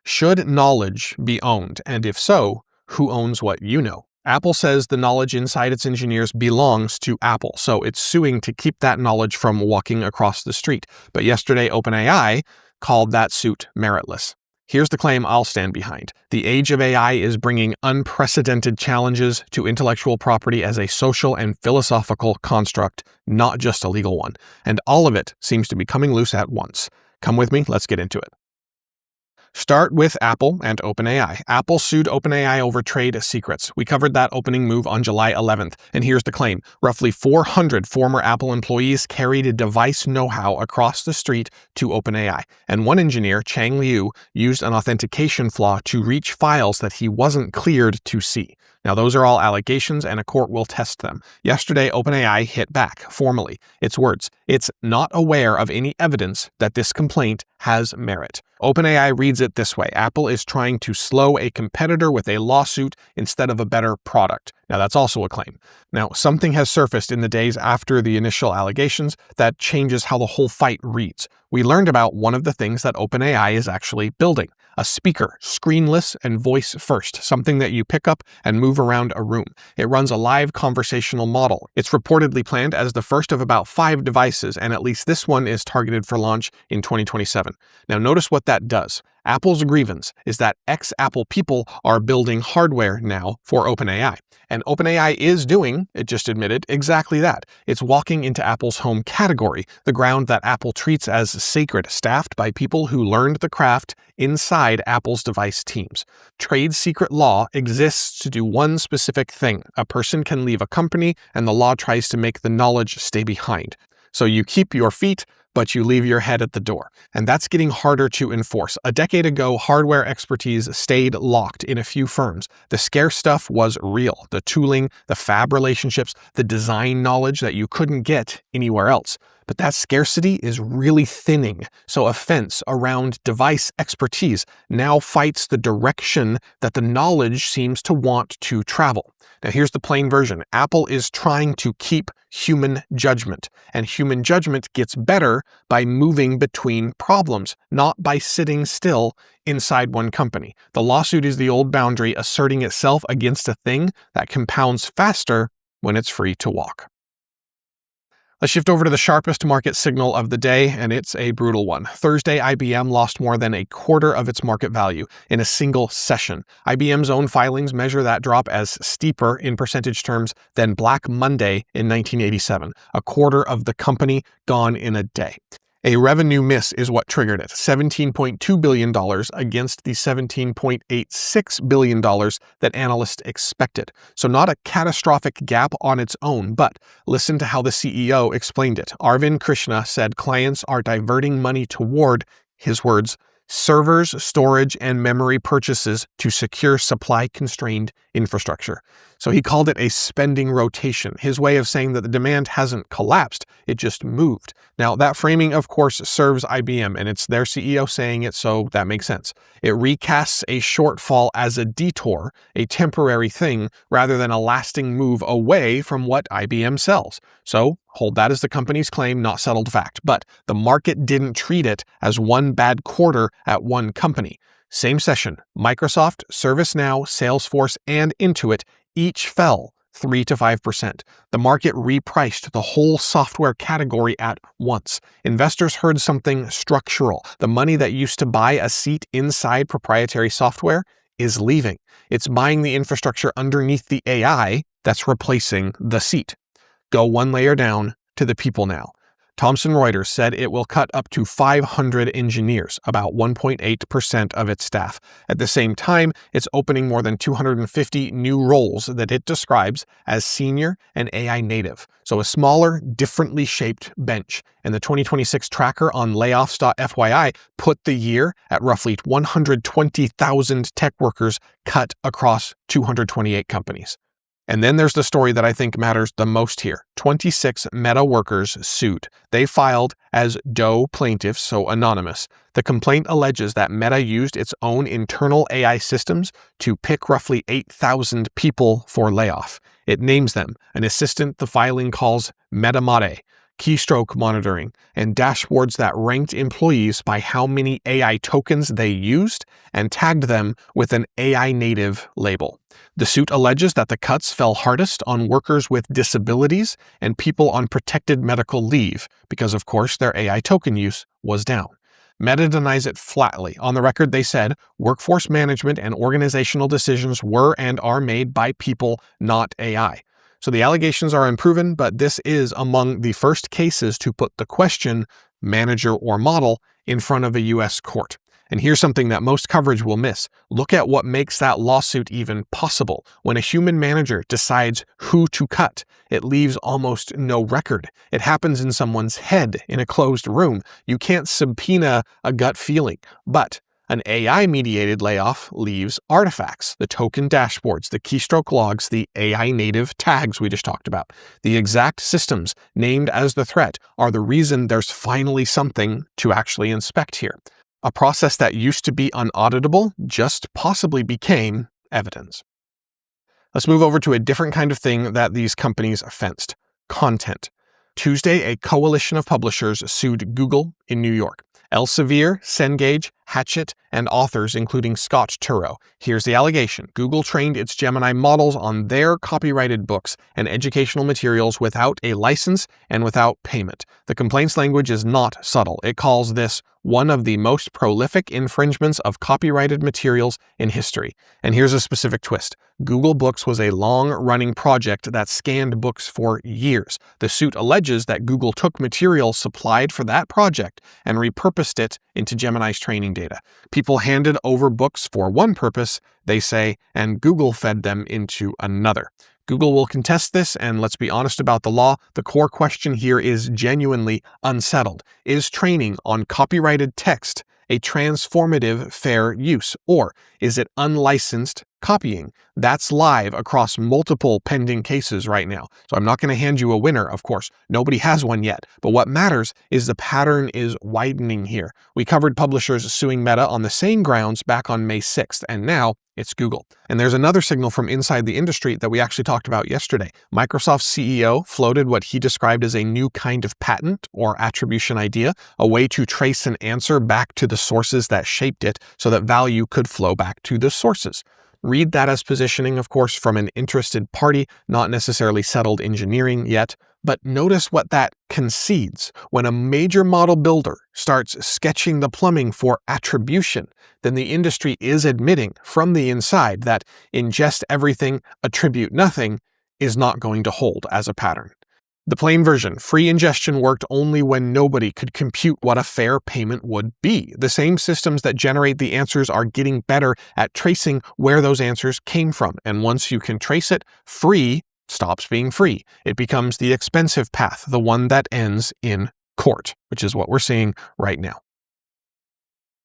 Should knowledge be owned? And if so, who owns what you know? Apple says the knowledge inside its engineers belongs to Apple, so it's suing to keep that knowledge from walking across the street. But yesterday, OpenAI called that suit meritless. Here's the claim I'll stand behind. The age of AI is bringing unprecedented challenges to intellectual property as a social and philosophical construct, not just a legal one. And all of it seems to be coming loose at once. Come with me, let's get into it. Start with Apple and OpenAI. Apple sued OpenAI over trade secrets. We covered that opening move on July 11th, and here's the claim. Roughly 400 former Apple employees carried device know-how across the street to OpenAI, and one engineer, Chang Liu, used an authentication flaw to reach files that he wasn't cleared to see. Now, those are all allegations, and a court will test them. Yesterday, OpenAI hit back, formally. Its words, "It's not aware of any evidence that this complaint has merit." OpenAI reads it this way: Apple is trying to slow a competitor with a lawsuit instead of a better product. Now, that's also a claim. Now, something has surfaced in the days after the initial allegations that changes how the whole fight reads. We learned about one of the things that OpenAI is actually building: a speaker, screenless and voice first, something that you pick up and move around a room. It runs a live conversational model. It's reportedly planned as the first of about 5 devices, and at least this one is targeted for launch in 2027. Now, notice what that does. Apple's grievance is that ex-Apple people are building hardware now for OpenAI. And OpenAI is doing, it just admitted, exactly that. It's walking into Apple's home category, the ground that Apple treats as sacred, staffed by people who learned the craft inside Apple's device teams. Trade secret law exists to do one specific thing. A person can leave a company, and the law tries to make the knowledge stay behind. So you keep your feet, but you leave your head at the door. And that's getting harder to enforce. A decade ago, hardware expertise stayed locked in a few firms. The scarce stuff was real. The tooling, the fab relationships, the design knowledge that you couldn't get anywhere else. But that scarcity is really thinning. So a fence around device expertise now fights the direction that the knowledge seems to want to travel. Now, here's the plain version. Apple is trying to keep human judgment, and human judgment gets better by moving between problems, not by sitting still inside one company. The lawsuit is the old boundary asserting itself against a thing that compounds faster when it's free to walk. Let's shift over to the sharpest market signal of the day, and it's a brutal one. Thursday, IBM lost more than a quarter of its market value in a single session. IBM's own filings measure that drop as steeper in percentage terms than Black Monday in 1987. A quarter of the company gone in a day. A revenue miss is what triggered it, $17.2 billion against the $17.86 billion that analysts expected. So not a catastrophic gap on its own, but listen to how the CEO explained it. Arvind Krishna said clients are diverting money toward, his words, servers, storage, and memory purchases to secure supply-constrained infrastructure. So he called it a spending rotation, his way of saying that the demand hasn't collapsed, it just moved. Now, that framing, of course, serves IBM, and it's their CEO saying it, so that makes sense. It recasts a shortfall as a detour, a temporary thing, rather than a lasting move away from what IBM sells. So, hold that as the company's claim, not settled fact. But the market didn't treat it as one bad quarter at one company. Same session, Microsoft, ServiceNow, Salesforce, and Intuit each fell 3 to 5%. The market repriced the whole software category at once. Investors heard something structural. The money that used to buy a seat inside proprietary software is leaving. It's buying the infrastructure underneath the AI that's replacing the seat. Go one layer down to the people now. Thomson Reuters said it will cut up to 500 engineers, about 1.8% of its staff. At the same time, it's opening more than 250 new roles that it describes as senior and AI native. So a smaller, differently shaped bench. And the 2026 tracker on layoffs.fyi put the year at roughly 120,000 tech workers cut across 228 companies. And then there's the story that I think matters the most here. 26 Meta workers sued. They filed as Doe plaintiffs, so anonymous. The complaint alleges that Meta used its own internal AI systems to pick roughly 8,000 people for layoff. It names them. An assistant the filing calls Metamate. keystroke monitoring, and dashboards that ranked employees by how many AI tokens they used and tagged them with an AI native label. The suit alleges that the cuts fell hardest on workers with disabilities and people on protected medical leave because, of course, their AI token use was down. Meta denies it flatly. On the record, they said, workforce management and organizational decisions were and are made by people, not AI. So the allegations are unproven, but this is among the first cases to put the question, manager or model, in front of a U.S. court. And here's something that most coverage will miss. Look at what makes that lawsuit even possible. When a human manager decides who to cut, it leaves almost no record. It happens in someone's head in a closed room. You can't subpoena a gut feeling. But an AI-mediated layoff leaves artifacts, the token dashboards, the keystroke logs, the AI-native tags we just talked about. The exact systems named as the threat are the reason there's finally something to actually inspect here. A process that used to be unauditable just possibly became evidence. Let's move over to a different kind of thing that these companies fenced: content. Tuesday, a coalition of publishers sued Google in New York. Elsevier, Cengage, Hachette, and authors including Scott Turow. Here's the allegation. Google trained its Gemini models on their copyrighted books and educational materials without a license and without payment. The complaint's language is not subtle. It calls this one of the most prolific infringements of copyrighted materials in history. And here's a specific twist. Google Books was a long-running project that scanned books for years. The suit alleges that Google took material supplied for that project and repurposed it into Gemini's training data. People handed over books for one purpose, they say, and Google fed them into another. Google will contest this, and let's be honest about the law. The core question here is genuinely unsettled. Is training on copyrighted text a transformative fair use, or is it unlicensed copying? That's live across multiple pending cases right now. So I'm not going to hand you a winner, of course. Nobody has one yet. But what matters is the pattern is widening here. We covered publishers suing Meta on the same grounds back on May 6th, and now it's Google. And there's another signal from inside the industry that we actually talked about yesterday. Microsoft's CEO floated what he described as a new kind of patent or attribution idea, a way to trace an answer back to the sources that shaped it so that value could flow back to the sources. Read that as positioning, of course, from an interested party, not necessarily settled engineering yet. But notice what that concedes. When a major model builder starts sketching the plumbing for attribution, then the industry is admitting from the inside that ingest everything, attribute nothing is not going to hold as a pattern. The plain version, free ingestion worked only when nobody could compute what a fair payment would be. The same systems that generate the answers are getting better at tracing where those answers came from. And once you can trace it, free stops being free. It becomes the expensive path, the one that ends in court, which is what we're seeing right now.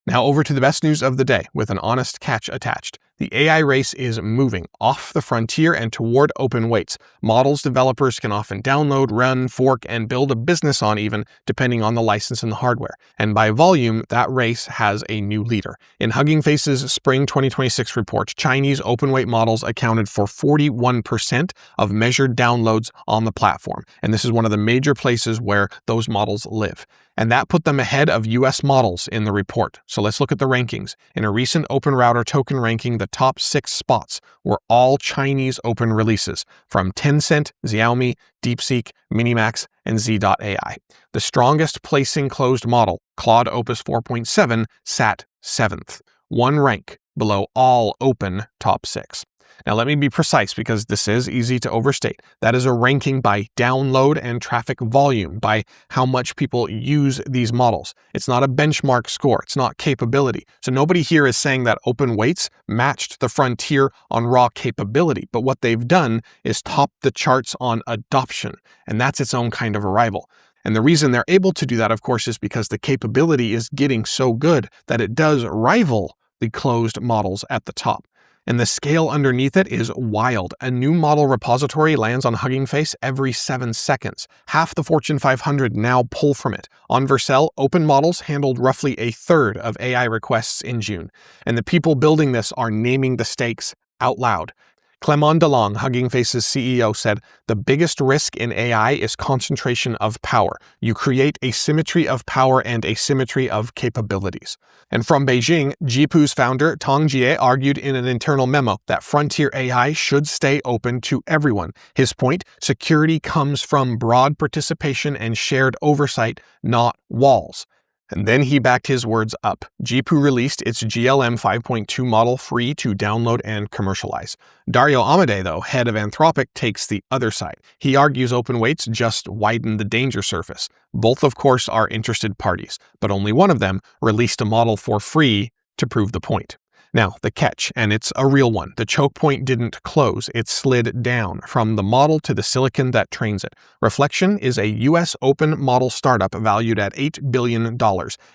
Now over to the best news of the day with an honest catch attached. The AI race is moving off the frontier and toward open weights. Models developers can often download, run, fork, and build a business on even, depending on the license and the hardware. And by volume, that race has a new leader. In Hugging Face's Spring 2026 report, Chinese open weight models accounted for 41% of measured downloads on the platform. And this is one of the major places where those models live. And that put them ahead of US models in the report. So let's look at the rankings. In a recent Open Router token ranking, the top 6 spots were all Chinese open releases from Tencent, Xiaomi, DeepSeek, Minimax, and Z.ai. The strongest placing closed model, Claude Opus 4.7, sat 7th, one rank below all open top 6. Now let me be precise because this is easy to overstate. That is a ranking by download and traffic volume, by how much people use these models. It's not a benchmark score. It's not capability. So nobody here is saying that open weights matched the frontier on raw capability. But what they've done is top the charts on adoption. And that's its own kind of a rival. And the reason they're able to do that, of course, is because the capability is getting so good that it does rival the closed models at the top. And the scale underneath it is wild. A new model repository lands on Hugging Face every 7 seconds. Half the Fortune 500 now pull from it. On Vercel, open models handled roughly a third of AI requests in June. And the people building this are naming the stakes out loud. Clement DeLong, Hugging Face's CEO, said, "The biggest risk in AI is concentration of power. You create asymmetry of power and asymmetry of capabilities." And from Beijing, Jipu's founder Tong Jie argued in an internal memo that frontier AI should stay open to everyone. His point, security comes from broad participation and shared oversight, not walls. And then he backed his words up. Jipu released its GLM 5.2 model free to download and commercialize. Dario Amodei, though, head of Anthropic, takes the other side. He argues open weights just widen the danger surface. Both, of course, are interested parties, but only one of them released a model for free to prove the point. Now, the catch, and it's a real one, the choke point didn't close, it slid down from the model to the silicon that trains it. Reflection is a US open model startup valued at $8 billion,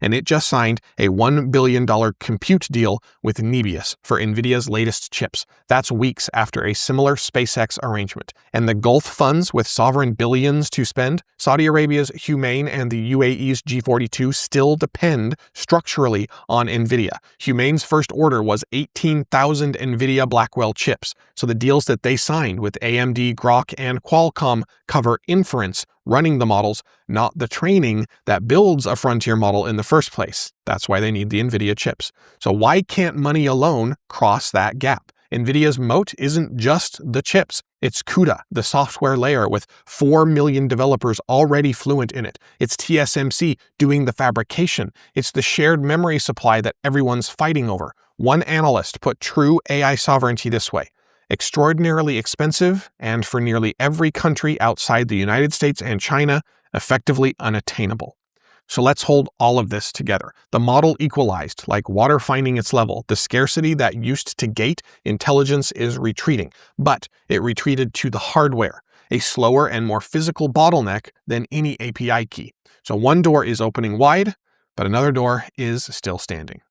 and it just signed a $1 billion compute deal with Nebius for NVIDIA's latest chips. That's weeks after a similar SpaceX arrangement. And the Gulf funds with sovereign billions to spend, Saudi Arabia's Humane and the UAE's G42 still depend structurally on NVIDIA. Humane's first order was 18,000 NVIDIA Blackwell chips, so the deals that they signed with AMD, Grok, and Qualcomm cover inference, running the models, not the training that builds a frontier model in the first place. That's why they need the NVIDIA chips. So why can't money alone cross that gap? NVIDIA's moat isn't just the chips. It's CUDA, the software layer with 4 million developers already fluent in it. It's TSMC doing the fabrication. It's the shared memory supply that everyone's fighting over. One analyst put true AI sovereignty this way: extraordinarily expensive, and for nearly every country outside the United States and China, effectively unattainable. So let's hold all of this together. The model equalized, like water finding its level. The scarcity that used to gate intelligence is retreating, but it retreated to the hardware, a slower and more physical bottleneck than any API key. So one door is opening wide, but another door is still standing.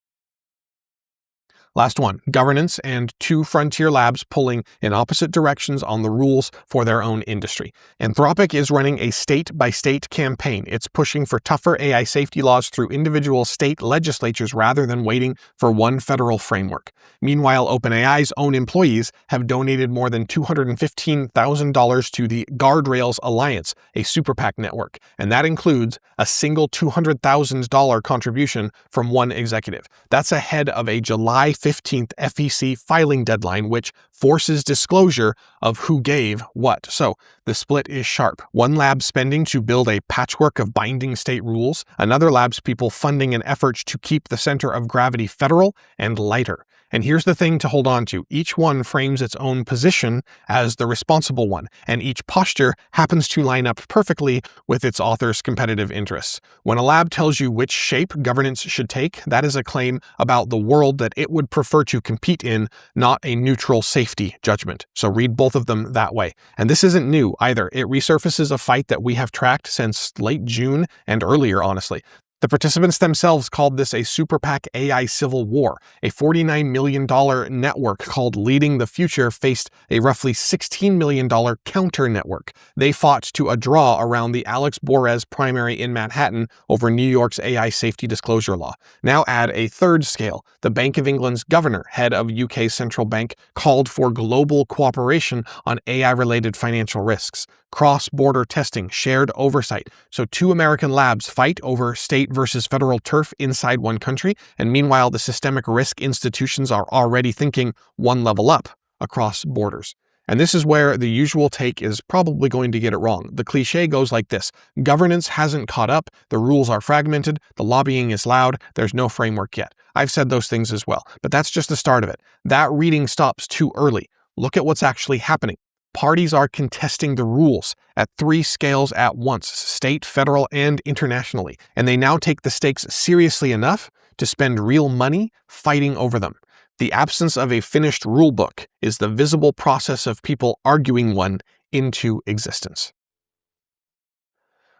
Last one, governance and 2 frontier labs pulling in opposite directions on the rules for their own industry. Anthropic is running a state-by-state campaign. It's pushing for tougher AI safety laws through individual state legislatures rather than waiting for one federal framework. Meanwhile, OpenAI's own employees have donated more than $215,000 to the Guardrails Alliance, a super PAC network, and that includes a single $200,000 contribution from one executive. That's ahead of a July 15th FEC filing deadline, which forces disclosure of who gave what. So the split is sharp. One lab's spending to build a patchwork of binding state rules, another lab's people funding an effort to keep the center of gravity federal and lighter. And here's the thing to hold on to. Each one frames its own position as the responsible one, and each posture happens to line up perfectly with its author's competitive interests. When a lab tells you which shape governance should take, that is a claim about the world that it would prefer to compete in, not a neutral safety judgment. So read both of them that way. And this isn't new either. It resurfaces a fight that we have tracked since late June and earlier, honestly. The participants themselves called this a super PAC AI civil war. A $49 million network called Leading the Future faced a roughly $16 million counter network. They fought to a draw around the Alex Borez primary in Manhattan over New York's AI safety disclosure law. Now add a third scale. The Bank of England's governor, head of UK's central bank, called for global cooperation on AI-related financial risks. Cross-border testing, shared oversight. So 2 American labs fight over state versus federal turf inside one country, and meanwhile the systemic risk institutions are already thinking one level up across borders. And this is where the usual take is probably going to get it wrong. The cliche goes like this: governance hasn't caught up, the rules are fragmented, the lobbying is loud, there's no framework yet. I've said those things as well, but that's just the start of it. That reading stops too early. Look at what's actually happening. Parties are contesting the rules at 3 scales at once, state, federal, and internationally, and they now take the stakes seriously enough to spend real money fighting over them. The absence of a finished rule book is the visible process of people arguing one into existence.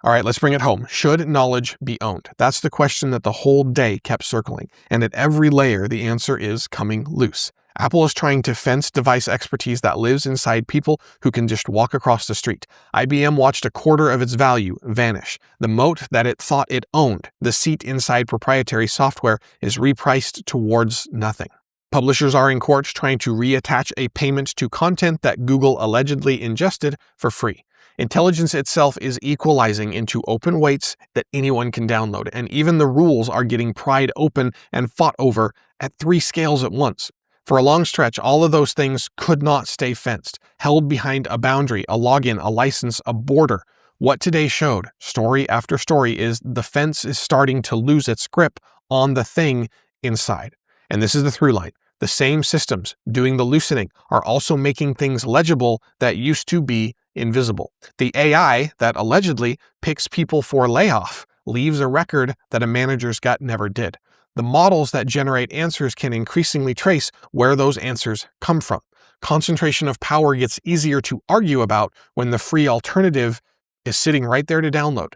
All right, let's bring it home. Should knowledge be owned? That's the question that the whole day kept circling, and at every layer, the answer is coming loose. Apple is trying to fence device expertise that lives inside people who can just walk across the street. IBM watched a quarter of its value vanish. The moat that it thought it owned, the seat inside proprietary software, is repriced towards nothing. Publishers are in court trying to reattach a payment to content that Google allegedly ingested for free. Intelligence itself is equalizing into open weights that anyone can download, and even the rules are getting pried open and fought over at 3 scales at once. For a long stretch, all of those things could not stay fenced, held behind a boundary, a login, a license, a border. What today showed, story after story, is the fence is starting to lose its grip on the thing inside. And this is the through line. The same systems doing the loosening are also making things legible that used to be invisible. The AI that allegedly picks people for layoff leaves a record that a manager's gut never did. The models that generate answers can increasingly trace where those answers come from. Concentration of power gets easier to argue about when the free alternative is sitting right there to download.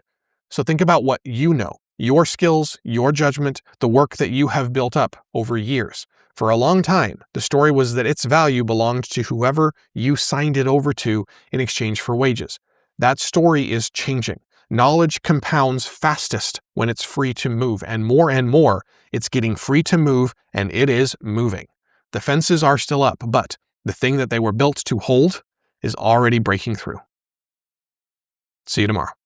So think about what you know, your skills, your judgment, the work that you have built up over years. For a long time, the story was that its value belonged to whoever you signed it over to in exchange for wages. That story is changing. Knowledge compounds fastest when it's free to move, and more, it's getting free to move, and it is moving. The fences are still up, but the thing that they were built to hold is already breaking through. See you tomorrow.